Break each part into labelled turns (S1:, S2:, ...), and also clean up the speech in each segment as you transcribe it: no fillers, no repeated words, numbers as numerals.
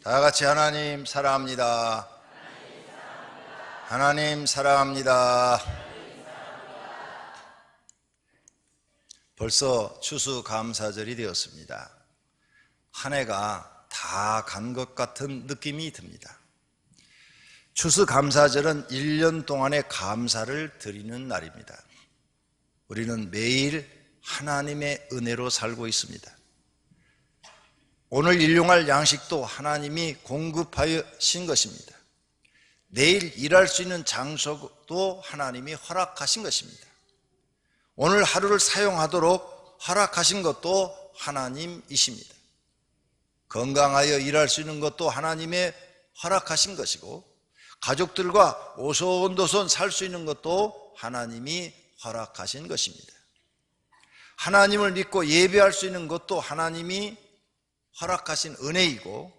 S1: 다 같이 하나님 사랑합니다. 하나님 사랑합니다. 벌써 추수감사절이 되었습니다. 한 해가 다 간 것 같은 느낌이 듭니다. 추수감사절은 1년 동안의 감사를 드리는 날입니다. 우리는 매일 하나님의 은혜로 살고 있습니다. 오늘 일용할 양식도 하나님이 공급하신 것입니다. 내일 일할 수 있는 장소도 하나님이 허락하신 것입니다. 오늘 하루를 사용하도록 허락하신 것도 하나님이십니다. 건강하여 일할 수 있는 것도 하나님의 허락하신 것이고, 가족들과 오손도손 살 수 있는 것도 하나님이 허락하신 것입니다. 하나님을 믿고 예배할 수 있는 것도 하나님이 허락하신 은혜이고,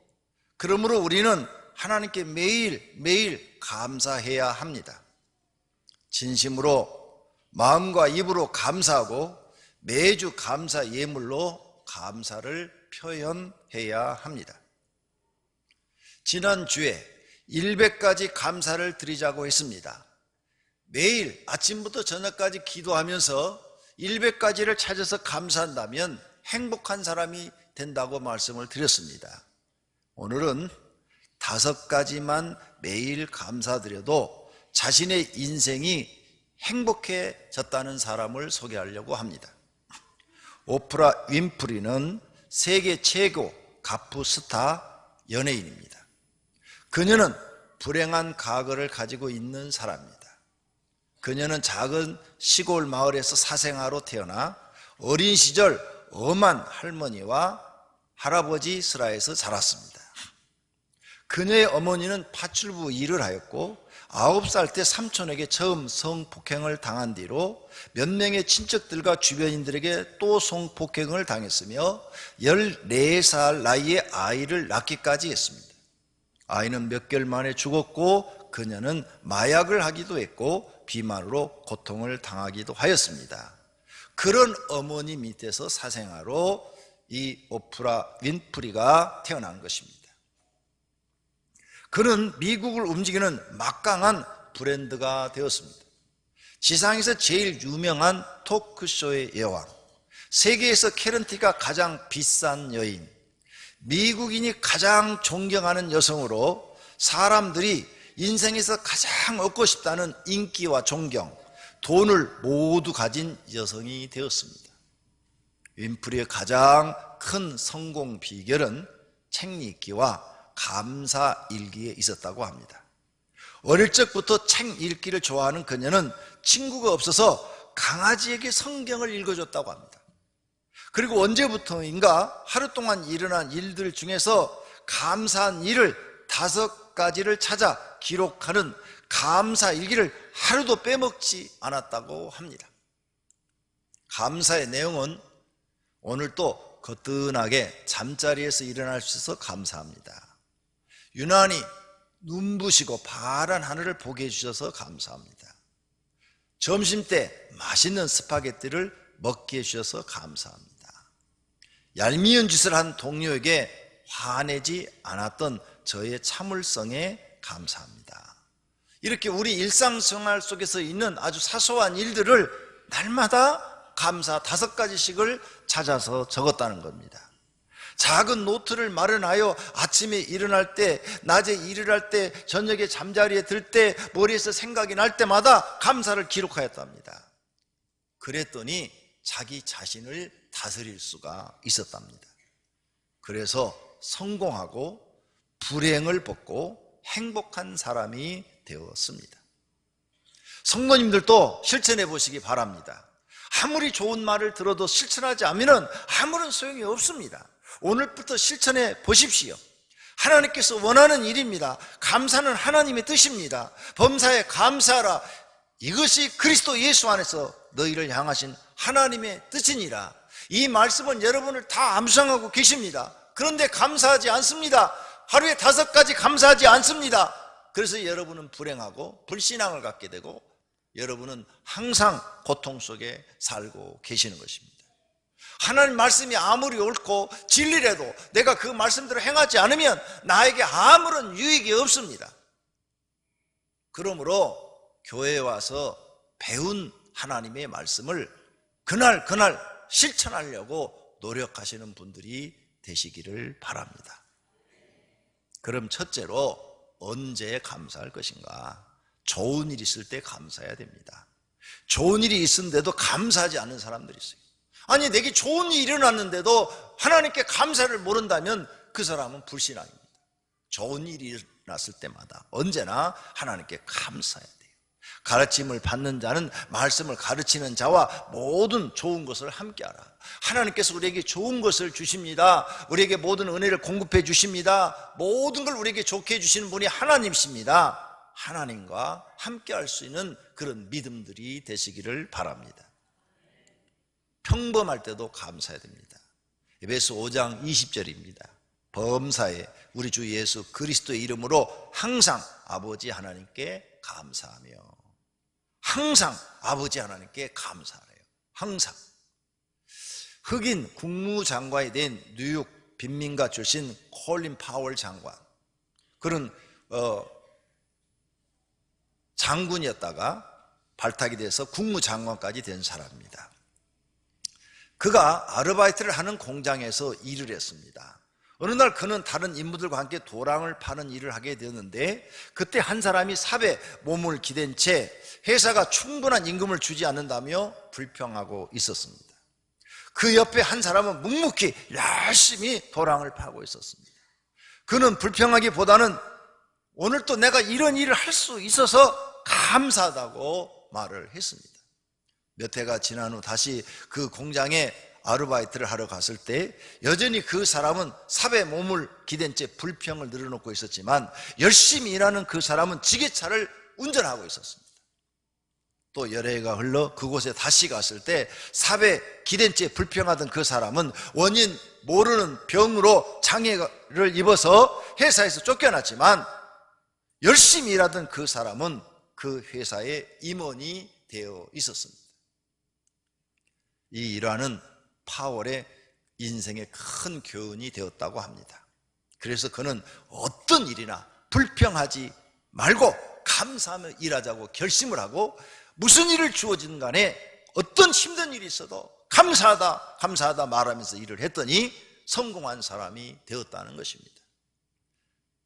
S1: 그러므로 우리는 하나님께 매일매일 감사해야 합니다. 진심으로 마음과 입으로 감사하고 매주 감사 예물로 감사를 표현해야 합니다. 지난주에 100가지 감사를 드리자고 했습니다. 매일 아침부터 저녁까지 기도하면서 100가지를 찾아서 감사한다면 행복한 사람이 된다고 말씀을 드렸습니다. 오늘은 5가지만 매일 감사드려도 자신의 인생이 행복해졌다는 사람을 소개하려고 합니다. 오프라 윈프리는 세계 최고 가프 스타 연예인입니다. 그녀는 불행한 과거를 가지고 있는 사람입니다. 그녀는 작은 시골 마을에서 사생아로 태어나 어린 시절 엄한 할머니와 할아버지 슬하에서 자랐습니다. 그녀의 어머니는 파출부 일을 하였고 9살 때 삼촌에게 처음 성폭행을 당한 뒤로 몇 명의 친척들과 주변인들에게 또 성폭행을 당했으며 14살 나이에 아이를 낳기까지 했습니다. 아이는 몇 개월 만에 죽었고 그녀는 마약을 하기도 했고 비만으로 고통을 당하기도 하였습니다. 그런 어머니 밑에서 사생아로 이 오프라 윈프리가 태어난 것입니다. 그는 미국을 움직이는 막강한 브랜드가 되었습니다. 지상에서 제일 유명한 토크쇼의 여왕, 세계에서 캐런티가 가장 비싼 여인, 미국인이 가장 존경하는 여성으로 사람들이 인생에서 가장 얻고 싶다는 인기와 존경, 돈을 모두 가진 여성이 되었습니다. 윈프리의 가장 큰 성공 비결은 책 읽기와 감사 일기에 있었다고 합니다. 어릴 적부터 책 읽기를 좋아하는 그녀는 친구가 없어서 강아지에게 성경을 읽어줬다고 합니다. 그리고 언제부터인가 하루 동안 일어난 일들 중에서 감사한 일을 5가지를 찾아 기록하는 감사 일기를 하루도 빼먹지 않았다고 합니다. 감사의 내용은 오늘 또 거뜬하게 잠자리에서 일어날 수 있어서 감사합니다. 유난히 눈부시고 파란 하늘을 보게 해주셔서 감사합니다. 점심때 맛있는 스파게티를 먹게 해주셔서 감사합니다. 얄미운 짓을 한 동료에게 화내지 않았던 저의 참을성에 감사합니다. 이렇게 우리 일상생활 속에서 있는 아주 사소한 일들을 날마다 감사 5가지씩을 찾아서 적었다는 겁니다. 작은 노트를 마련하여 아침에 일어날 때, 낮에 일을 할 때, 저녁에 잠자리에 들 때, 머리에서 생각이 날 때마다 감사를 기록하였답니다. 그랬더니 자기 자신을 다스릴 수가 있었답니다. 그래서 성공하고 불행을 벗고 행복한 사람이 되었습니다. 성도님들도 실천해 보시기 바랍니다. 아무리 좋은 말을 들어도 실천하지 않으면 아무런 소용이 없습니다. 오늘부터 실천해 보십시오. 하나님께서 원하는 일입니다. 감사는 하나님의 뜻입니다. 범사에 감사하라. 이것이 그리스도 예수 안에서 너희를 향하신 하나님의 뜻이니라. 이 말씀은 여러분을 다 암송하고 계십니다. 그런데 감사하지 않습니다. 하루에 5가지 감사하지 않습니다. 그래서 여러분은 불행하고 불신앙을 갖게 되고 여러분은 항상 고통 속에 살고 계시는 것입니다. 하나님 말씀이 아무리 옳고 진리라도 내가 그 말씀대로 행하지 않으면 나에게 아무런 유익이 없습니다. 그러므로 교회에 와서 배운 하나님의 말씀을 그날 실천하려고 노력하시는 분들이 되시기를 바랍니다. 그럼 첫째로 언제 감사할 것인가? 좋은 일이 있을 때 감사해야 됩니다. 좋은 일이 있는데도 감사하지 않는 사람들이 있어요. 아니, 내게 좋은 일이 일어났는데도 하나님께 감사를 모른다면 그 사람은 불신앙입니다. 좋은 일이 일어났을 때마다 언제나 하나님께 감사해야 돼요. 가르침을 받는 자는 말씀을 가르치는 자와 모든 좋은 것을 함께하라. 하나님께서 우리에게 좋은 것을 주십니다. 우리에게 모든 은혜를 공급해 주십니다. 모든 걸 우리에게 좋게 해주시는 분이 하나님이십니다. 하나님과 함께할 수 있는 그런 믿음들이 되시기를 바랍니다. 평범할 때도 감사해야 됩니다. 에베소 5장 20절입니다. 범사에 우리 주 예수 그리스도의 이름으로 항상 아버지 하나님께 감사하며, 항상 아버지 하나님께 감사하래요. 항상. 흑인 국무장관이 된 뉴욕 빈민가 출신 콜린 파월 장관, 그런 장군이었다가 발탁이 돼서 국무장관까지 된 사람입니다. 그가 아르바이트를 하는 공장에서 일을 했습니다. 어느 날 그는 다른 인부들과 함께 도랑을 파는 일을 하게 되었는데, 그때 한 사람이 삽에 몸을 기댄 채 회사가 충분한 임금을 주지 않는다며 불평하고 있었습니다. 그 옆에 한 사람은 묵묵히 열심히 도랑을 파고 있었습니다. 그는 불평하기보다는 오늘 또 내가 이런 일을 할 수 있어서 감사하다고 말을 했습니다. 몇 해가 지난 후 다시 그 공장에 아르바이트를 하러 갔을 때 여전히 그 사람은 삽에 몸을 기댄 채 불평을 늘어놓고 있었지만, 열심히 일하는 그 사람은 지게차를 운전하고 있었습니다. 또 여러 해가 흘러 그곳에 다시 갔을 때 삽에 기댄 채 불평하던 그 사람은 원인 모르는 병으로 장애를 입어서 회사에서 쫓겨났지만, 열심히 일하던 그 사람은 그 회사의 임원이 되어 있었습니다. 이 일화는 파월의 인생에 큰 교훈이 되었다고 합니다. 그래서 그는 어떤 일이나 불평하지 말고 감사하며 일하자고 결심을 하고, 무슨 일을 주어지든 간에 어떤 힘든 일이 있어도 감사하다 말하면서 일을 했더니 성공한 사람이 되었다는 것입니다.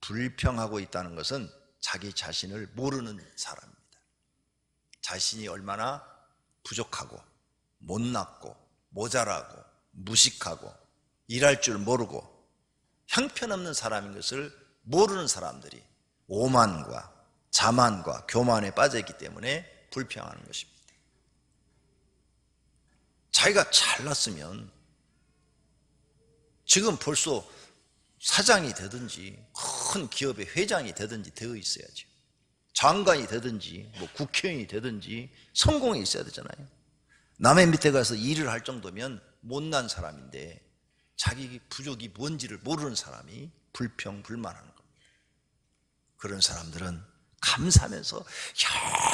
S1: 불평하고 있다는 것은 자기 자신을 모르는 사람입니다. 자신이 얼마나 부족하고 못났고 모자라고 무식하고 일할 줄 모르고 형편없는 사람인 것을 모르는 사람들이 오만과 자만과 교만에 빠져있기 때문에 불평하는 것입니다. 자기가 잘났으면 지금 벌써 사장이 되든지 큰 기업의 회장이 되든지 되어 있어야죠. 장관이 되든지 국회의원이 되든지 성공이 있어야 되잖아요. 남의 밑에 가서 일을 할 정도면 못난 사람인데 자기 부족이 뭔지를 모르는 사람이 불평불만하는 겁니다. 그런 사람들은 감사하면서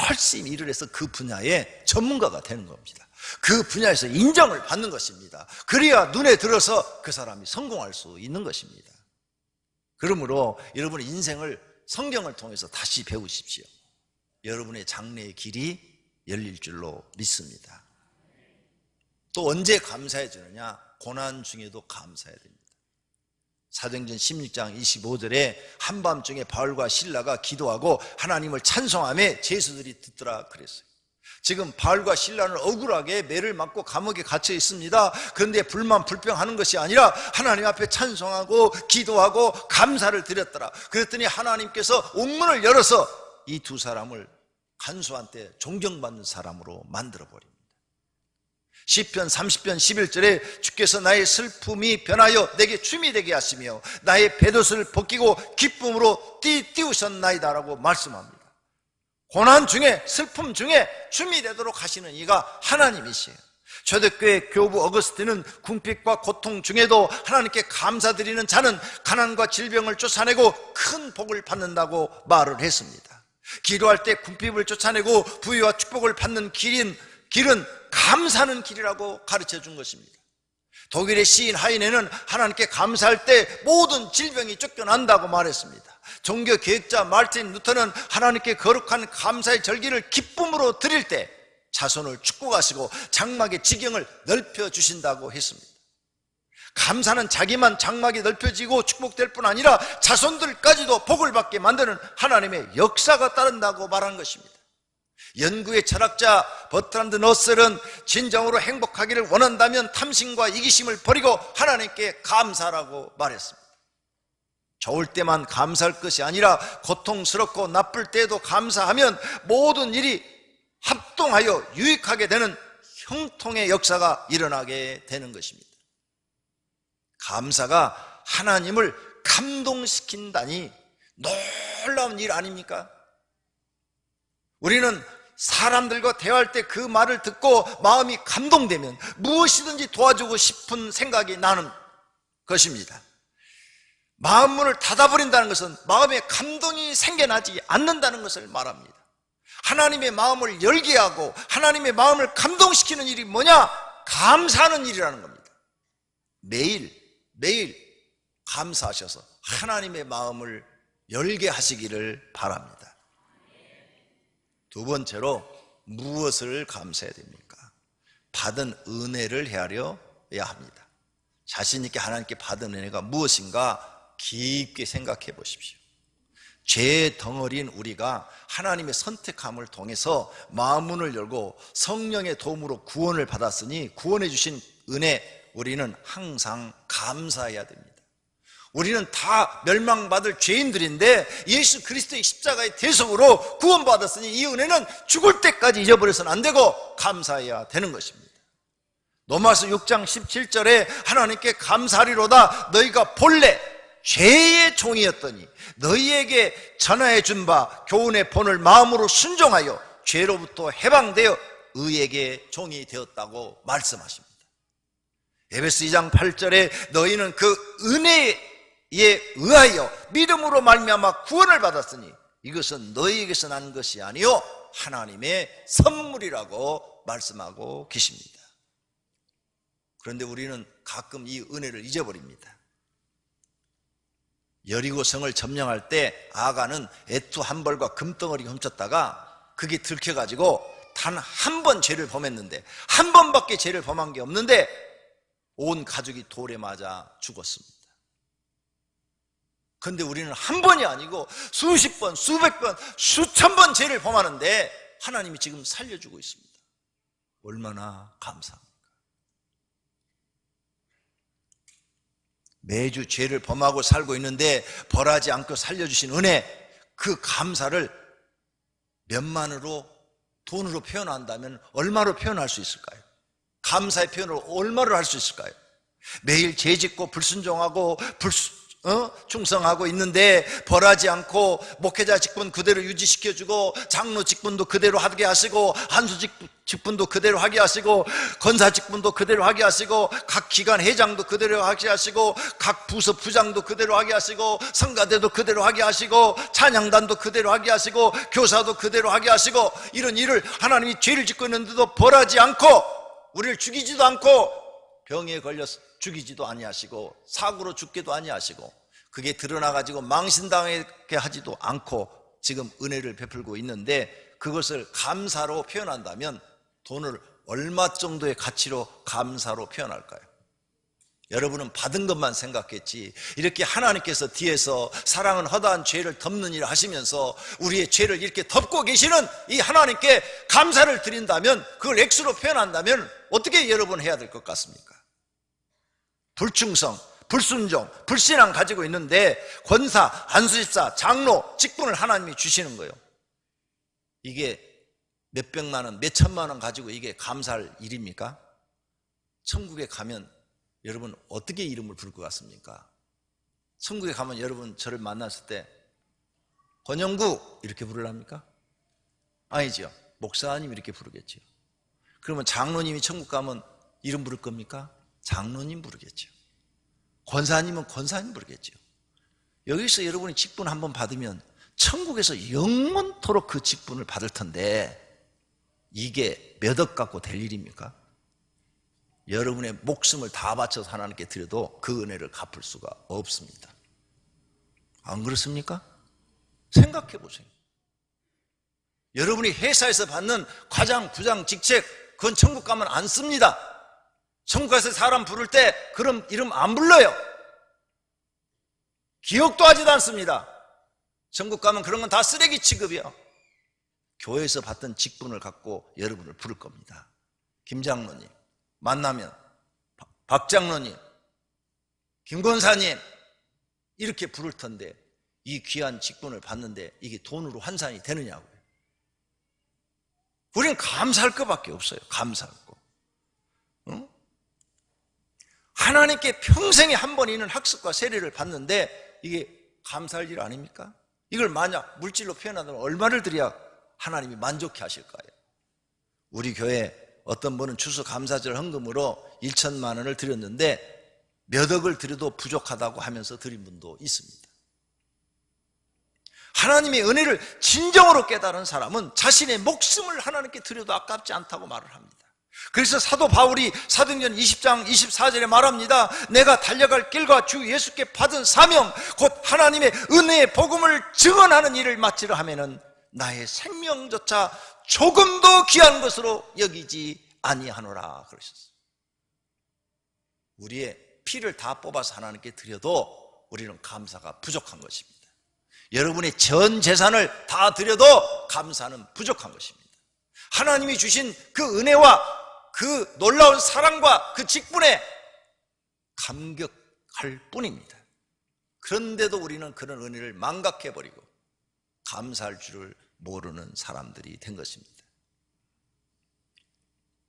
S1: 열심히 일을 해서 그 분야의 전문가가 되는 겁니다. 그 분야에서 인정을 받는 것입니다. 그래야 눈에 들어서 그 사람이 성공할 수 있는 것입니다. 그러므로 여러분의 인생을 성경을 통해서 다시 배우십시오. 여러분의 장래의 길이 열릴 줄로 믿습니다. 또 언제 감사해 주느냐? 고난 중에도 감사해야 됩니다. 사도행전 16장 25절에 한밤중에 바울과 실라가 기도하고 하나님을 찬송하며 제수들이 듣더라 그랬어요. 지금 바울과 실라는 억울하게 매를 맞고 감옥에 갇혀 있습니다. 그런데 불평하는 것이 아니라 하나님 앞에 찬송하고 기도하고 감사를 드렸더라. 그랬더니 하나님께서 옥문을 열어서 이 두 사람을 간수한 때 존경받는 사람으로 만들어버립니다. 시편 30편 11절에 주께서 나의 슬픔이 변하여 내게 춤이 되게 하시며 나의 벳옷을 벗기고 기쁨으로 띄우셨나이다 라고 말씀합니다. 고난 중에 슬픔 중에 춤이 되도록 하시는 이가 하나님이시에요. 초대교회 교부 어거스틴은 궁핍과 고통 중에도 하나님께 감사드리는 자는 가난과 질병을 쫓아내고 큰 복을 받는다고 말을 했습니다. 기도할 때 궁핍을 쫓아내고 부유와 축복을 받는 길은 감사하는 길이라고 가르쳐 준 것입니다. 독일의 시인 하이네는 하나님께 감사할 때 모든 질병이 쫓겨난다고 말했습니다. 종교 개혁자 마르틴 루터는 하나님께 거룩한 감사의 절기를 기쁨으로 드릴 때 자손을 축복하시고 장막의 지경을 넓혀주신다고 했습니다. 감사는 자기만 장막이 넓혀지고 축복될 뿐 아니라 자손들까지도 복을 받게 만드는 하나님의 역사가 따른다고 말한 것입니다. 연구의 철학자 버트란드 러셀은 진정으로 행복하기를 원한다면 탐심과 이기심을 버리고 하나님께 감사라고 말했습니다. 좋을 때만 감사할 것이 아니라 고통스럽고 나쁠 때도 감사하면 모든 일이 합동하여 유익하게 되는 형통의 역사가 일어나게 되는 것입니다. 감사가 하나님을 감동시킨다니 놀라운 일 아닙니까? 우리는 사람들과 대화할 때 그 말을 듣고 마음이 감동되면 무엇이든지 도와주고 싶은 생각이 나는 것입니다. 마음문을 닫아버린다는 것은 마음에 감동이 생겨나지 않는다는 것을 말합니다. 하나님의 마음을 열게 하고 하나님의 마음을 감동시키는 일이 뭐냐? 감사하는 일이라는 겁니다. 매일 감사하셔서 하나님의 마음을 열게 하시기를 바랍니다. 두 번째로 무엇을 감사해야 됩니까? 받은 은혜를 헤아려야 합니다. 자신 있게 하나님께 받은 은혜가 무엇인가 깊게 생각해 보십시오. 죄의 덩어리인 우리가 하나님의 선택함을 통해서 마음문을 열고 성령의 도움으로 구원을 받았으니 구원해 주신 은혜 우리는 항상 감사해야 됩니다. 우리는 다 멸망받을 죄인들인데 예수 그리스도의 십자가의 대속으로 구원받았으니 이 은혜는 죽을 때까지 잊어버려서는 안 되고 감사해야 되는 것입니다. 로마서 6장 17절에 하나님께 감사하리로다. 너희가 본래 죄의 종이었더니 너희에게 전하여 준 바 교훈의 본을 마음으로 순종하여 죄로부터 해방되어 의에게 종이 되었다고 말씀하십니다. 에베소 2장 8절에 너희는 그 은혜에 의하여 믿음으로 말미암아 구원을 받았으니 이것은 너희에게서 난 것이 아니요 하나님의 선물이라고 말씀하고 계십니다. 그런데 우리는 가끔 이 은혜를 잊어버립니다. 여리고성을 점령할 때 아간은 애투 한 벌과 금덩어리 훔쳤다가 그게 들켜가지고 단 한 번 죄를 범했는데 한 번밖에 죄를 범한 게 없는데 온 가족이 돌에 맞아 죽었습니다. 그런데 우리는 한 번이 아니고 수십 번, 수백 번, 수천 번 죄를 범하는데 하나님이 지금 살려주고 있습니다. 얼마나 감사합니까? 매주 죄를 범하고 살고 있는데 벌하지 않고 살려주신 은혜, 그 감사를 몇만으로 돈으로 표현한다면 얼마로 표현할 수 있을까요? 감사의 표현을 얼마로 할 수 있을까요? 매일 죄짓고 불순종하고 충성하고 있는데 벌하지 않고 목회자 직분 그대로 유지시켜주고 장로 직분도 그대로 하게 하시고 한수 직분도 그대로 하게 하시고 권사 직분도 그대로 하게 하시고 각 기관 회장도 그대로 하게 하시고 각 부서 부장도 그대로 하게 하시고 성가대도 그대로 하게 하시고 찬양단도 그대로 하게 하시고 교사도 그대로 하게 하시고 이런 일을 하나님이 죄를 짓고 있는데도 벌하지 않고 우리를 죽이지도 않고 병에 걸려서 죽이지도 아니하시고 사고로 죽게도 아니하시고 그게 드러나가지고 망신당하게 하지도 않고 지금 은혜를 베풀고 있는데 그것을 감사로 표현한다면 돈을 얼마 정도의 가치로 감사로 표현할까요? 여러분은 받은 것만 생각했지 이렇게 하나님께서 뒤에서 사랑은 허다한 죄를 덮는 일을 하시면서 우리의 죄를 이렇게 덮고 계시는 이 하나님께 감사를 드린다면 그걸 액수로 표현한다면 어떻게 여러분 해야 될 것 같습니까? 불충성, 불순종, 불신앙 가지고 있는데 권사, 안수집사, 장로 직분을 하나님이 주시는 거예요. 이게 몇백만 원, 몇천만 원 가지고 이게 감사할 일입니까? 천국에 가면 여러분 어떻게 이름을 부를 것 같습니까? 천국에 가면 여러분 저를 만났을 때 권영구 이렇게 부르랍니까? 아니죠. 목사님 이렇게 부르겠죠. 그러면 장로님이 천국 가면 이름 부를 겁니까? 장로님 부르겠죠. 권사님은 권사님 부르겠죠. 여기서 여러분이 직분 한번 받으면 천국에서 영원토록 그 직분을 받을 텐데 이게 몇 억 갖고 될 일입니까? 여러분의 목숨을 다 바쳐서 하나님께 드려도 그 은혜를 갚을 수가 없습니다. 안 그렇습니까? 생각해 보세요. 여러분이 회사에서 받는 과장, 부장, 직책, 그건 천국 가면 안 씁니다. 천국 가서 사람 부를 때 그럼 이름 안 불러요. 기억도 하지도 않습니다. 천국 가면 그런 건 다 쓰레기 취급이야. 교회에서 받던 직분을 갖고 여러분을 부를 겁니다. 김 장로님 만나면 박 장로님, 김 권사님 이렇게 부를 텐데 이 귀한 직분을 받는데 이게 돈으로 환산이 되느냐고요. 우리는 감사할 것밖에 없어요. 감사할 거. 응? 하나님께 평생에 한 번 있는 학습과 세례를 받는데 이게 감사할 일 아닙니까? 이걸 만약 물질로 표현한다면 얼마를 드려야 하나님이 만족해 하실까요? 우리 교회 어떤 분은 추수감사절 헌금으로 1천만 원을 드렸는데 몇 억을 드려도 부족하다고 하면서 드린 분도 있습니다. 하나님의 은혜를 진정으로 깨달은 사람은 자신의 목숨을 하나님께 드려도 아깝지 않다고 말을 합니다. 그래서 사도 바울이 사도행전 20장 24절에 말합니다. 내가 달려갈 길과 주 예수께 받은 사명 곧 하나님의 은혜의 복음을 증언하는 일을 마치려 하면은 나의 생명조차 조금도 귀한 것으로 여기지 아니하노라 그러셨어요. 우리의 피를 다 뽑아서 하나님께 드려도 우리는 감사가 부족한 것입니다. 여러분의 전 재산을 다 드려도 감사는 부족한 것입니다. 하나님이 주신 그 은혜와 그 놀라운 사랑과 그 직분에 감격할 뿐입니다. 그런데도 우리는 그런 은혜를 망각해버리고 감사할 줄을 모르는 사람들이 된 것입니다.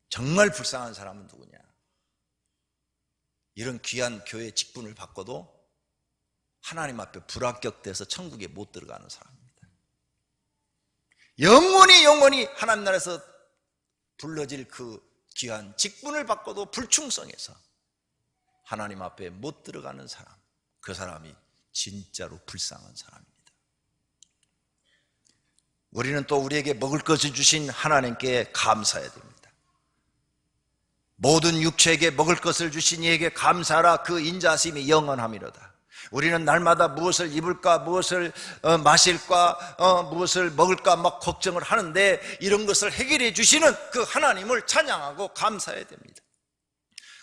S1: 정말 불쌍한 사람은 누구냐? 이런 귀한 교회 직분을 받고도 하나님 앞에 불합격돼서 천국에 못 들어가는 사람입니다. 영원히 하나님 나라에서 불러질 그 귀한 직분을 받고도 불충성해서 하나님 앞에 못 들어가는 사람, 그 사람이 진짜로 불쌍한 사람입니다. 우리는 또 우리에게 먹을 것을 주신 하나님께 감사해야 됩니다. 모든 육체에게 먹을 것을 주신 이에게 감사하라. 그 인자하심이 영원함이로다. 우리는 날마다 무엇을 입을까, 무엇을 마실까, 무엇을 먹을까 막 걱정을 하는데 이런 것을 해결해 주시는 그 하나님을 찬양하고 감사해야 됩니다.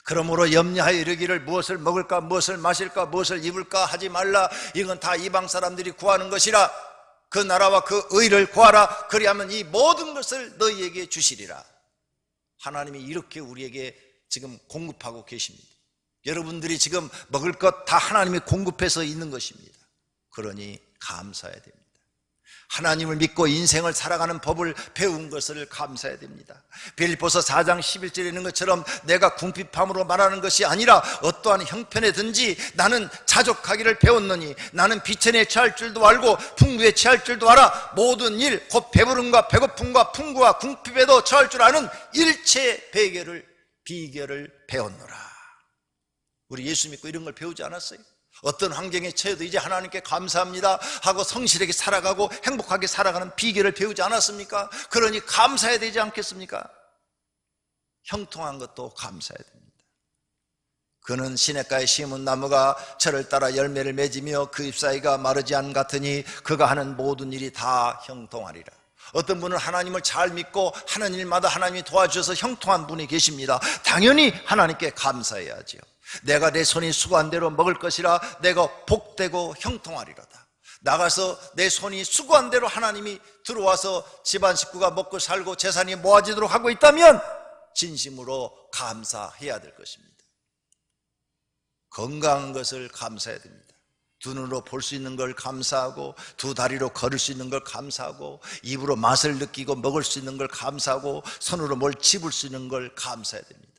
S1: 그러므로 염려하여 이르기를 무엇을 먹을까, 무엇을 마실까, 무엇을 입을까 하지 말라. 이건 다 이방 사람들이 구하는 것이라. 그 나라와 그 의를 구하라. 그리하면 이 모든 것을 너희에게 주시리라. 하나님이 이렇게 우리에게 지금 공급하고 계십니다. 여러분들이 지금 먹을 것 다 하나님이 공급해서 있는 것입니다. 그러니 감사해야 됩니다. 하나님을 믿고 인생을 살아가는 법을 배운 것을 감사해야 됩니다. 빌립보서 4장 11절에 있는 것처럼 내가 궁핍함으로 말하는 것이 아니라 어떠한 형편에든지 나는 자족하기를 배웠느니 나는 비천에 취할 줄도 알고 풍부에 취할 줄도 알아. 모든 일 곧 배부름과 배고픔과 풍부와 궁핍에도 처할 줄 아는 일체 비결을 배웠노라. 우리 예수 믿고 이런 걸 배우지 않았어요? 어떤 환경에 처해도 이제 하나님께 감사합니다 하고 성실하게 살아가고 행복하게 살아가는 비결을 배우지 않았습니까? 그러니 감사해야 되지 않겠습니까? 형통한 것도 감사해야 됩니다. 그는 시냇가에 심은 나무가 철을 따라 열매를 맺으며 그 잎사귀가 마르지 않 같으니 그가 하는 모든 일이 다 형통하리라. 어떤 분은 하나님을 잘 믿고 하는 일마다 하나님이 도와주셔서 형통한 분이 계십니다. 당연히 하나님께 감사해야지요. 내가 내 손이 수고한 대로 먹을 것이라 내가 복되고 형통하리로다. 나가서 내 손이 수고한 대로 하나님이 들어와서 집안 식구가 먹고 살고 재산이 모아지도록 하고 있다면 진심으로 감사해야 될 것입니다. 건강한 것을 감사해야 됩니다. 두 눈으로 볼 수 있는 걸 감사하고 두 다리로 걸을 수 있는 걸 감사하고 입으로 맛을 느끼고 먹을 수 있는 걸 감사하고 손으로 뭘 집을 수 있는 걸 감사해야 됩니다.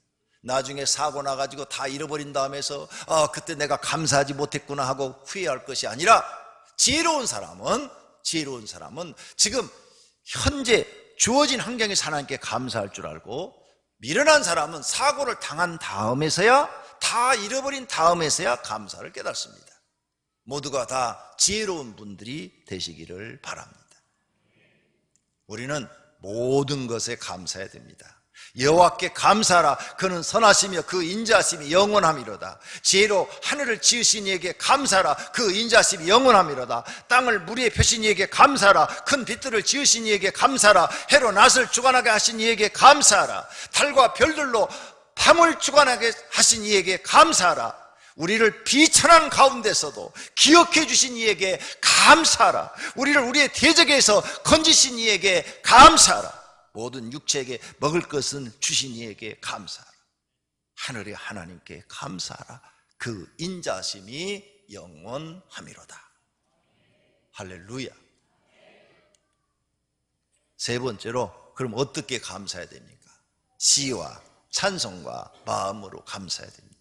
S1: 나중에 사고 나가지고 다 잃어버린 다음에서 그때 내가 감사하지 못했구나 하고 후회할 것이 아니라 지혜로운 사람은 지금 현재 주어진 환경에서 하나님께 감사할 줄 알고, 미련한 사람은 사고를 당한 다음에서야, 다 잃어버린 다음에서야 감사를 깨닫습니다. 모두가 다 지혜로운 분들이 되시기를 바랍니다. 우리는 모든 것에 감사해야 됩니다. 여호와께 감사하라. 그는 선하시며 그 인자하심이 영원함이로다. 지혜로 하늘을 지으신 이에게 감사하라. 그 인자하심이 영원함이로다. 땅을 무리에 펴신 이에게 감사하라. 큰 빛들을 지으신 이에게 감사하라. 해로 낮을 주관하게 하신 이에게 감사하라. 달과 별들로 밤을 주관하게 하신 이에게 감사하라. 우리를 비천한 가운데서도 기억해 주신 이에게 감사하라. 우리를 우리의 대적에서 건지신 이에게 감사하라. 모든 육체에게 먹을 것은 주신 이에게 감사하라. 하늘의 하나님께 감사하라. 그 인자심이 영원함이로다. 할렐루야. 세 번째로, 그럼 어떻게 감사해야 됩니까? 시와 찬송과 마음으로 감사해야 됩니다.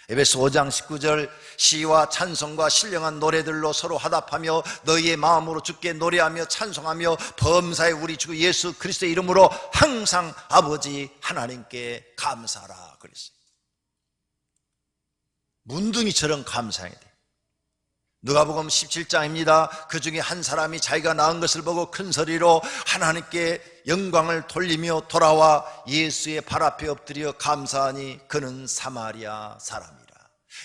S1: 에베소 5장 19절, 시와 찬송과 신령한 노래들로 서로 화답하며 너희의 마음으로 주께 노래하며 찬송하며 범사의 우리 주 예수 그리스도의 이름으로 항상 아버지 하나님께 감사하라 그랬어요. 문둥이처럼 감사해야 돼요. 누가복음 17장입니다. 그 중에 한 사람이 자기가 낳은 것을 보고 큰 소리로 하나님께 영광을 돌리며 돌아와 예수의 발 앞에 엎드려 감사하니 그는 사마리아 사람이라.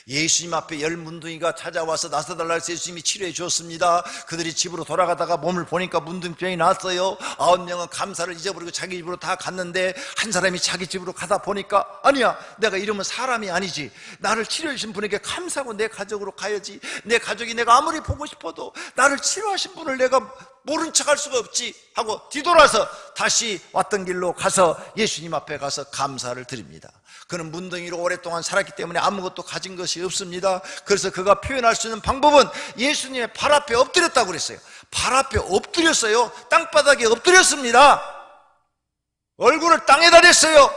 S1: 예수님 앞에 열 문둥이가 찾아와서 나서달라 해서 예수님이 치료해 주었습니다. 그들이 집으로 돌아가다가 몸을 보니까 문둥병이 났어요. 9명은 감사를 잊어버리고 자기 집으로 다 갔는데 한 사람이 자기 집으로 가다 보니까 아니야, 내가 이러면 사람이 아니지. 나를 치료해 주신 분에게 감사하고 내 가족으로 가야지. 내 가족이 내가 아무리 보고 싶어도 나를 치료하신 분을 내가 모른 척할 수가 없지 하고 뒤돌아서 다시 왔던 길로 가서 예수님 앞에 가서 감사를 드립니다. 그는 문둥이로 오랫동안 살았기 때문에 아무것도 가진 것이 없습니다. 그래서 그가 표현할 수 있는 방법은 예수님의 발 앞에 엎드렸다고 그랬어요. 발 앞에 엎드렸어요. 땅바닥에 엎드렸습니다. 얼굴을 땅에다 댔어요.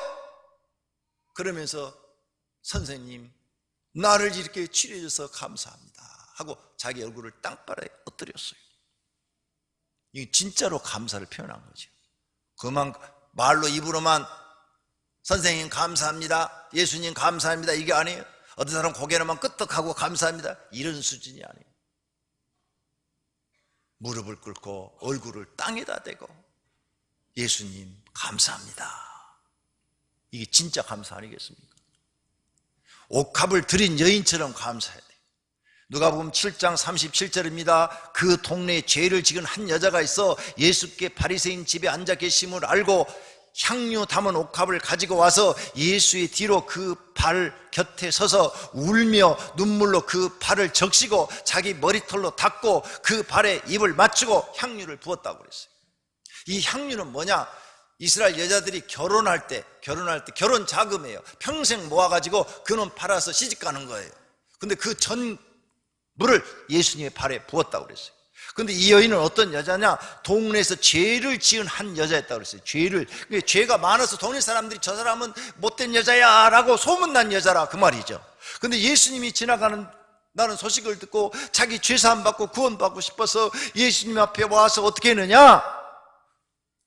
S1: 그러면서 선생님, 나를 이렇게 치료해 줘서 감사합니다 하고 자기 얼굴을 땅바닥에 엎드렸어요. 이게 진짜로 감사를 표현한 거죠. 그만 말로 입으로만 선생님 감사합니다, 예수님 감사합니다 이게 아니에요. 어떤 사람은 고개로만 끄떡하고 감사합니다 이런 수준이 아니에요. 무릎을 꿇고 얼굴을 땅에다 대고 예수님 감사합니다. 이게 진짜 감사 아니겠습니까? 옥합을 드린 여인처럼 감사해야 돼요. 누가복음 7장 37절입니다. 그 동네에 죄를 지은 한 여자가 있어 예수께 바리새인 집에 앉아 계심을 알고 향유 담은 옥합을 가지고 와서 예수의 뒤로 그 발 곁에 서서 울며 눈물로 그 발을 적시고 자기 머리털로 닦고 그 발에 입을 맞추고 향유를 부었다고 그랬어요. 이 향유는 뭐냐? 이스라엘 여자들이 결혼할 때 결혼 자금이에요. 평생 모아가지고 그놈 팔아서 시집가는 거예요. 근데 그 전부를 예수님의 발에 부었다고 그랬어요. 근데 이 여인은 어떤 여자냐? 동네에서 죄를 지은 한 여자였다고 그랬어요. 죄가 많아서 동네 사람들이 저 사람은 못된 여자야 라고 소문난 여자라 그 말이죠. 근데 예수님이 지나가는 나는 소식을 듣고 자기 죄사함 받고 구원받고 싶어서 예수님 앞에 와서 어떻게 했느냐?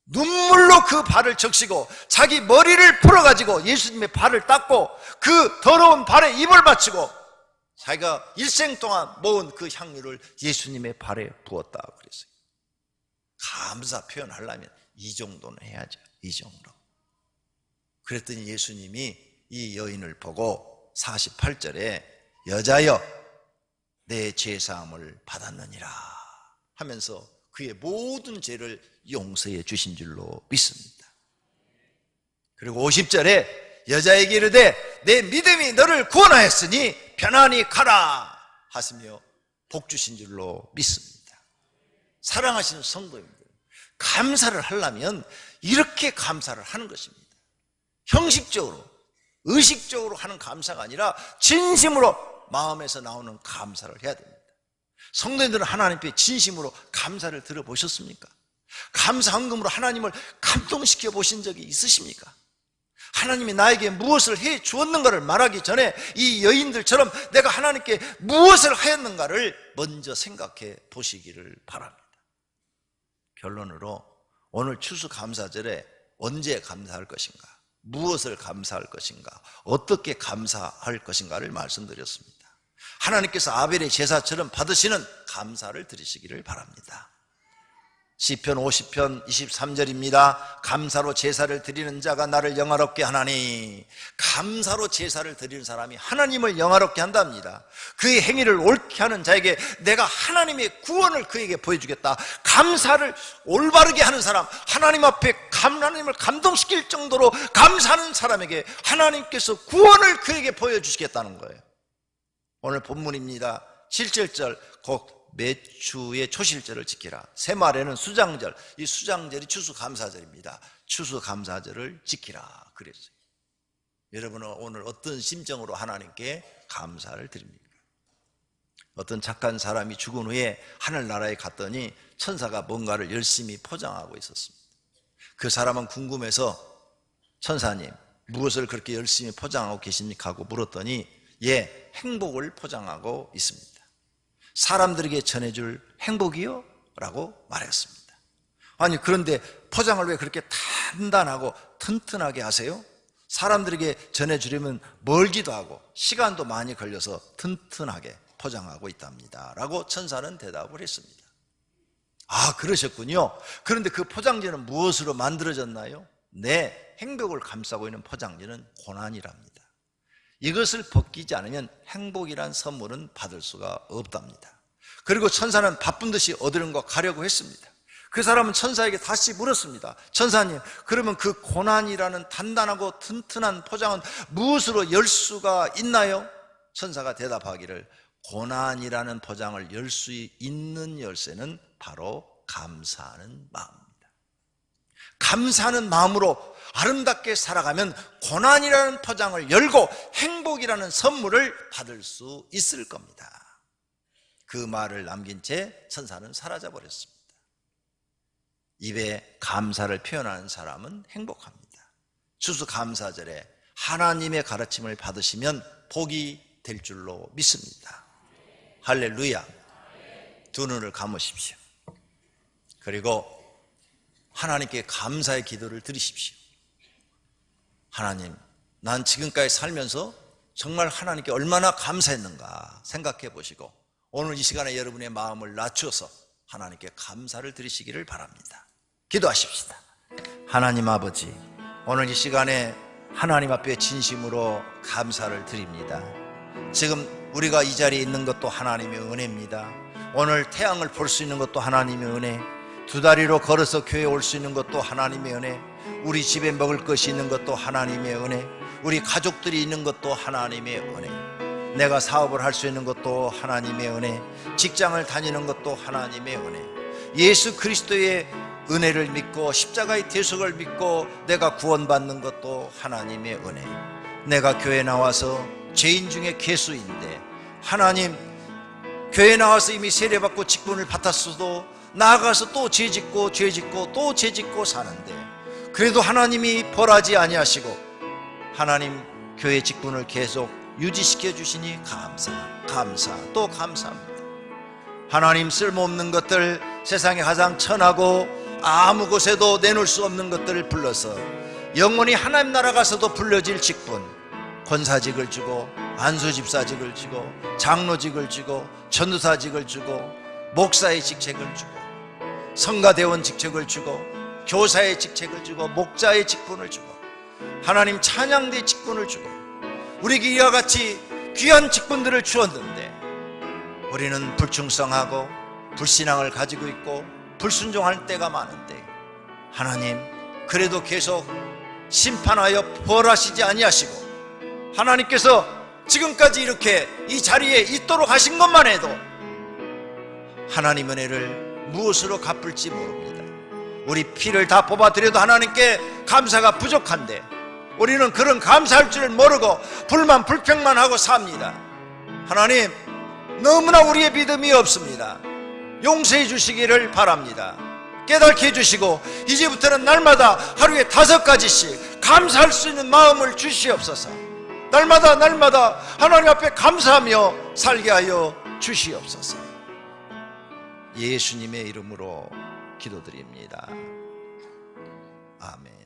S1: 눈물로 그 발을 적시고 자기 머리를 풀어가지고 예수님의 발을 닦고 그 더러운 발에 입을 맞추고 자기가 일생 동안 모은 그 향유를 예수님의 발에 부었다 그랬어요. 감사 표현하려면 이 정도는 해야죠. 이 정도. 그랬더니 예수님이 이 여인을 보고 48절에 여자여 내 죄사함을 받았느니라 하면서 그의 모든 죄를 용서해 주신 줄로 믿습니다. 그리고 50절에 여자에게 이르되 내 믿음이 너를 구원하였으니 편안히 가라 하시며 복 주신 줄로 믿습니다. 사랑하시는 성도님들, 감사를 하려면 이렇게 감사를 하는 것입니다. 형식적으로 의식적으로 하는 감사가 아니라 진심으로 마음에서 나오는 감사를 해야 됩니다. 성도님들은 하나님께 진심으로 감사를 들어보셨습니까? 감사 헌금으로 하나님을 감동시켜 보신 적이 있으십니까? 하나님이 나에게 무엇을 해 주었는가를 말하기 전에 이 여인들처럼 내가 하나님께 무엇을 하였는가를 먼저 생각해 보시기를 바랍니다. 결론으로 오늘 추수감사절에 언제 감사할 것인가, 무엇을 감사할 것인가, 어떻게 감사할 것인가를 말씀드렸습니다. 하나님께서 아벨의 제사처럼 받으시는 감사를 드리시기를 바랍니다. 시편 50편 23절입니다. 감사로 제사를 드리는 자가 나를 영화롭게 하나니. 감사로 제사를 드리는 사람이 하나님을 영화롭게 한답니다. 그의 행위를 옳게 하는 자에게 내가 하나님의 구원을 그에게 보여주겠다. 감사를 올바르게 하는 사람, 하나님 앞에 하나님을 감동시킬 정도로 감사하는 사람에게 하나님께서 구원을 그에게 보여주시겠다는 거예요. 오늘 본문입니다. 7절 곧 매주의 초실절을 지키라. 새말에는 수장절, 이 수장절이 추수감사절입니다. 추수감사절을 지키라 그랬어요. 여러분은 오늘 어떤 심정으로 하나님께 감사를 드립니까? 어떤 착한 사람이 죽은 후에 하늘나라에 갔더니 천사가 뭔가를 열심히 포장하고 있었습니다. 그 사람은 궁금해서 천사님 무엇을 그렇게 열심히 포장하고 계십니까? 하고 물었더니 예, 행복을 포장하고 있습니다. 사람들에게 전해줄 행복이요? 라고 말했습니다. 아니 그런데 포장을 왜 그렇게 단단하고 튼튼하게 하세요? 사람들에게 전해주려면 멀기도 하고 시간도 많이 걸려서 튼튼하게 포장하고 있답니다 라고 천사는 대답을 했습니다. 아 그러셨군요. 그런데 그 포장지는 무엇으로 만들어졌나요? 내 행복을 감싸고 있는 포장지는 고난이랍니다. 이것을 벗기지 않으면 행복이란 선물은 받을 수가 없답니다. 그리고 천사는 바쁜 듯이 어디론가 가려고 했습니다. 그 사람은 천사에게 다시 물었습니다. 천사님, 그러면 그 고난이라는 단단하고 튼튼한 포장은 무엇으로 열 수가 있나요? 천사가 대답하기를 고난이라는 포장을 열 수 있는 열쇠는 바로 감사하는 마음입니다. 감사하는 마음으로 아름답게 살아가면 고난이라는 포장을 열고 행복이라는 선물을 받을 수 있을 겁니다. 그 말을 남긴 채 천사는 사라져 버렸습니다. 입에 감사를 표현하는 사람은 행복합니다. 추수감사절에 하나님의 가르침을 받으시면 복이 될 줄로 믿습니다. 할렐루야. 두 눈을 감으십시오. 그리고 하나님께 감사의 기도를 드리십시오. 하나님, 난 지금까지 살면서 정말 하나님께 얼마나 감사했는가 생각해 보시고 오늘 이 시간에 여러분의 마음을 낮춰서 하나님께 감사를 드리시기를 바랍니다. 기도하십시다. 하나님 아버지, 오늘 이 시간에 하나님 앞에 진심으로 감사를 드립니다. 지금 우리가 이 자리에 있는 것도 하나님의 은혜입니다. 오늘 태양을 볼 수 있는 것도 하나님의 은혜, 두 다리로 걸어서 교회에 올 수 있는 것도 하나님의 은혜, 우리 집에 먹을 것이 있는 것도 하나님의 은혜, 우리 가족들이 있는 것도 하나님의 은혜, 내가 사업을 할 수 있는 것도 하나님의 은혜, 직장을 다니는 것도 하나님의 은혜, 예수 그리스도의 은혜를 믿고 십자가의 대속을 믿고 내가 구원받는 것도 하나님의 은혜, 내가 교회에 나와서 죄인 중에 괴수인데 하나님 교회에 나와서 이미 세례받고 직분을 받았어도 나아가서 또 죄짓고 죄짓고 또 죄짓고 사는데 그래도 하나님이 벌하지 아니하시고 하나님 교회 직분을 계속 유지시켜 주시니 감사 또 감사합니다. 하나님 쓸모없는 것들, 세상에 가장 천하고 아무 곳에도 내놓을 수 없는 것들을 불러서 영원히 하나님 나라 가서도 불려질 직분, 권사직을 주고 안수집사직을 주고 장로직을 주고 전도사직을 주고 목사의 직책을 주고 성가대원 직책을 주고 교사의 직책을 주고 목자의 직분을 주고 하나님 찬양대 직분을 주고 우리에게 이와 같이 귀한 직분들을 주었는데 우리는 불충성하고 불신앙을 가지고 있고 불순종할 때가 많은데 하나님 그래도 계속 심판하여 벌하시지 아니하시고 하나님께서 지금까지 이렇게 이 자리에 있도록 하신 것만 해도 하나님 은혜를 무엇으로 갚을지 모릅니다. 우리 피를 다 뽑아드려도 하나님께 감사가 부족한데 우리는 그런 감사할 줄을 모르고 불만 불평만 하고 삽니다. 하나님 너무나 우리의 믿음이 없습니다. 용서해 주시기를 바랍니다. 깨닫게 해주시고 이제부터는 날마다 하루에 5가지씩 감사할 수 있는 마음을 주시옵소서. 날마다 하나님 앞에 감사하며 살게 하여 주시옵소서. 예수님의 이름으로 기도드립니다. 아멘.